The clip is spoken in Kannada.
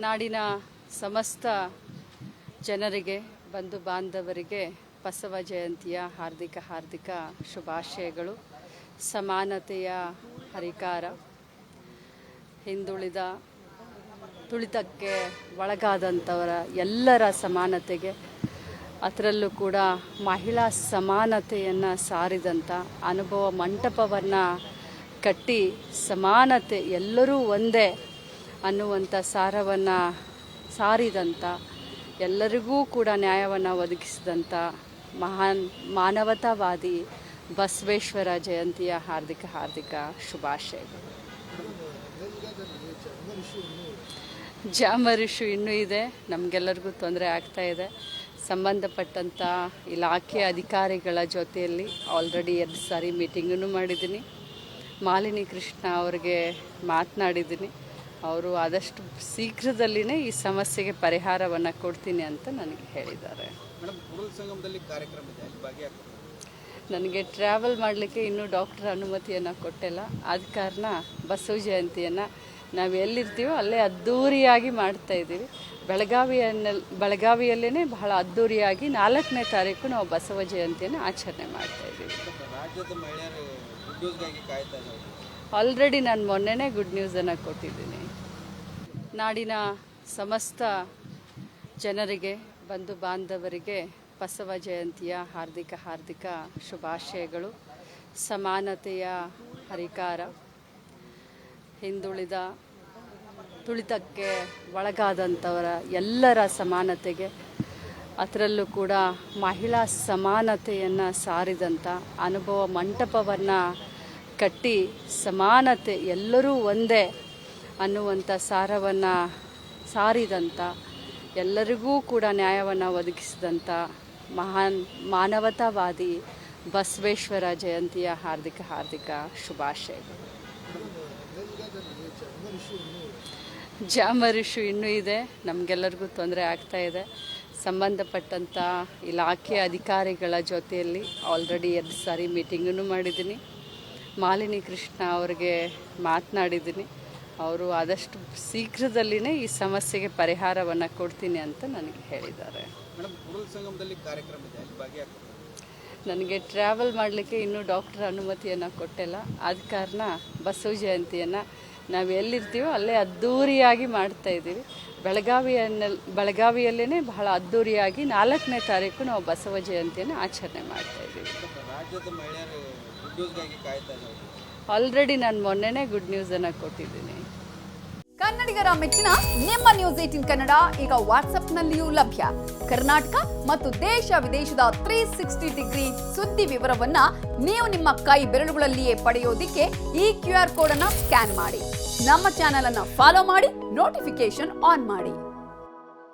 ನಾಡಿನ ಸಮಸ್ತ ಜನರಿಗೆ ಬಂಧು ಬಾಂಧವರಿಗೆ ಬಸವ ಜಯಂತಿಯ ಹಾರ್ದಿಕ ಶುಭಾಶಯಗಳು. ಸಮಾನತೆಯ ಹರಿಕಾರ, ಹಿಂದುಳಿದ ತುಳಿತಕ್ಕೆ ಒಳಗಾದಂಥವರ ಎಲ್ಲರ ಸಮಾನತೆಗೆ, ಅದರಲ್ಲೂ ಕೂಡ ಮಹಿಳಾ ಸಮಾನತೆಯನ್ನು ಸಾರಿದಂಥ ಅನುಭವ ಮಂಟಪವನ್ನು ಕಟ್ಟಿ ಸಮಾನತೆ ಎಲ್ಲರೂ ಒಂದೇ ಅನ್ನುವಂಥ ಸಾರವನ್ನು ಸಾರಿದಂಥ, ಎಲ್ಲರಿಗೂ ಕೂಡ ನ್ಯಾಯವನ್ನು ಒದಗಿಸಿದಂಥ ಮಹಾನ್ ಮಾನವತಾವಾದಿ ಬಸವೇಶ್ವರ ಜಯಂತಿಯ ಹಾರ್ದಿಕ ಶುಭಾಶಯಗಳು. ಜಾಮರ್ ಇಶ್ಯೂ ಇನ್ನೂ ಇದೆ, ನಮಗೆಲ್ಲರಿಗೂ ತೊಂದರೆ ಆಗ್ತಾ ಇದೆ. ಸಂಬಂಧಪಟ್ಟಂಥ ಇಲಾಖೆ ಅಧಿಕಾರಿಗಳ ಜೊತೆಯಲ್ಲಿ ಆಲ್ರೆಡಿ 2 ಸಾರಿ ಮೀಟಿಂಗನ್ನು ಮಾಡಿದ್ದೀನಿ. ಮಾಲಿನಿ ಕೃಷ್ಣ ಅವರಿಗೆ ಮಾತನಾಡಿದ್ದೀನಿ. ಅವರು ಆದಷ್ಟು ಶೀಘ್ರದಲ್ಲಿನೇ ಈ ಸಮಸ್ಯೆಗೆ ಪರಿಹಾರವನ್ನು ಕೊಡ್ತೀನಿ ಅಂತ ನನಗೆ ಹೇಳಿದ್ದಾರೆ. ನನಗೆ ಟ್ರಾವೆಲ್ ಮಾಡಲಿಕ್ಕೆ ಇನ್ನೂ ಡಾಕ್ಟರ್ ಅನುಮತಿಯನ್ನು ಕೊಟ್ಟಿಲ್ಲ. ಆದ ಕಾರಣ ಬಸವ ಜಯಂತಿಯನ್ನು ನಾವು ಎಲ್ಲಿರ್ತೀವೋ ಅಲ್ಲೇ ಅದ್ಧೂರಿಯಾಗಿ ಮಾಡ್ತಾಯಿದ್ದೀವಿ. ಬೆಳಗಾವಿಯಲ್ಲೇ ಬಹಳ ಅದ್ಧೂರಿಯಾಗಿ 4ನೇ ತಾರೀಕು ನಾವು ಬಸವ ಜಯಂತಿಯನ್ನು ಆಚರಣೆ ಮಾಡ್ತಾಯಿದ್ದೀವಿ. ಆಲ್ರೆಡಿ ನಾನು ಮೊನ್ನೆನೇ ಗುಡ್ ನ್ಯೂಸನ್ನು ಕೊಟ್ಟಿದ್ದೀನಿ. ನಾಡಿನ ಸಮಸ್ತ ಜನರಿಗೆ ಬಂಧು ಬಾಂಧವರಿಗೆ ಬಸವ ಜಯಂತಿಯ ಹಾರ್ದಿಕ ಶುಭಾಶಯಗಳು. ಸಮಾನತೆಯ ಹರಿಕಾರ, ಹಿಂದುಳಿದ ತುಳಿತಕ್ಕೆ ಒಳಗಾದಂಥವರ ಎಲ್ಲರ ಸಮಾನತೆಗೆ, ಅದರಲ್ಲೂ ಕೂಡ ಮಹಿಳಾ ಸಮಾನತೆಯನ್ನು ಸಾರಿದಂಥ ಅನುಭವ ಮಂಟಪವನ್ನು ಕಟ್ಟಿ ಸಮಾನತೆ ಎಲ್ಲರೂ ಒಂದೇ ಅನ್ನುವಂಥ ಸಾರವನ್ನು ಸಾರಿದಂಥ, ಎಲ್ಲರಿಗೂ ಕೂಡ ನ್ಯಾಯವನ್ನು ಒದಗಿಸಿದಂಥ ಮಹಾನ್ ಮಾನವತಾವಾದಿ ಬಸವೇಶ್ವರ ಜಯಂತಿಯ ಹಾರ್ದಿಕ ಶುಭಾಶಯಗಳು. ಜಾಮರ್ ಇಶ್ಯೂ ಇನ್ನೂ ಇದೆ, ನಮಗೆಲ್ಲರಿಗೂ ತೊಂದರೆ ಆಗ್ತಾ ಇದೆ. ಸಂಬಂಧಪಟ್ಟಂಥ ಇಲಾಖೆ ಅಧಿಕಾರಿಗಳ ಜೊತೆಯಲ್ಲಿ ಆಲ್ರೆಡಿ 2 ಸಾರಿ ಮೀಟಿಂಗನ್ನು ಮಾಡಿದ್ದೀನಿ. ಮಾಲಿನಿ ಕೃಷ್ಣ ಅವರಿಗೆ ಮಾತನಾಡಿದ್ದೀನಿ. ಅವರು ಆದಷ್ಟು ಶೀಘ್ರದಲ್ಲಿನೇ ಈ ಸಮಸ್ಯೆಗೆ ಪರಿಹಾರವನ್ನು ಕೊಡ್ತೀನಿ ಅಂತ ನನಗೆ ಹೇಳಿದ್ದಾರೆ. ನನಗೆ ಟ್ರಾವೆಲ್ ಮಾಡಲಿಕ್ಕೆ ಇನ್ನೂ ಡಾಕ್ಟರ್ ಅನುಮತಿಯನ್ನು ಕೊಟ್ಟಿಲ್ಲ. ಆದ ಕಾರಣ ಬಸವ ಜಯಂತಿಯನ್ನು ನಾವು ಎಲ್ಲಿರ್ತೀವೋ ಅಲ್ಲೇ ಅದ್ಧೂರಿಯಾಗಿ ಮಾಡ್ತಾಯಿದ್ದೀವಿ. ಬೆಳಗಾವಿಯಲ್ಲೇ ಬಹಳ ಅದ್ಧೂರಿಯಾಗಿ 4ನೇ ತಾರೀಕು ನಾವು ಬಸವ ಜಯಂತಿಯನ್ನು ಆಚರಣೆ ಮಾಡ್ತಾಯಿದ್ದೀವಿ. ಆಲ್ರೆಡಿ ನಾನು ಮೊನ್ನೆನೇ ಗುಡ್ ನ್ಯೂಸನ್ನು ಕೊಟ್ಟಿದ್ದೀನಿ. ಕನ್ನಡಿಗರ ಮೆಚ್ಚಿನ ನಿಮ್ಮ ನ್ಯೂಸ್ 18 ಕನ್ನಡ ಈಗ ವಾಟ್ಸ್ಆಪ್ನಲ್ಲಿಯೂ ಲಭ್ಯ. ಕರ್ನಾಟಕ ಮತ್ತು ದೇಶ ವಿದೇಶದ 360 ಡಿಗ್ರಿ ಸುದ್ದಿ ವಿವರವನ್ನ ನೀವು ನಿಮ್ಮ ಕೈ ಬೆರಳುಗಳಲ್ಲಿಯೇ ಪಡೆಯೋದಿಕ್ಕೆ ಈ QR ಕೋಡ್ ಅನ್ನು ಸ್ಕ್ಯಾನ್ ಮಾಡಿ. ನಮ್ಮ ಚಾನೆಲ್ ಅನ್ನು ಫಾಲೋ ಮಾಡಿ, ನೋಟಿಫಿಕೇಶನ್ ಆನ್ ಮಾಡಿ.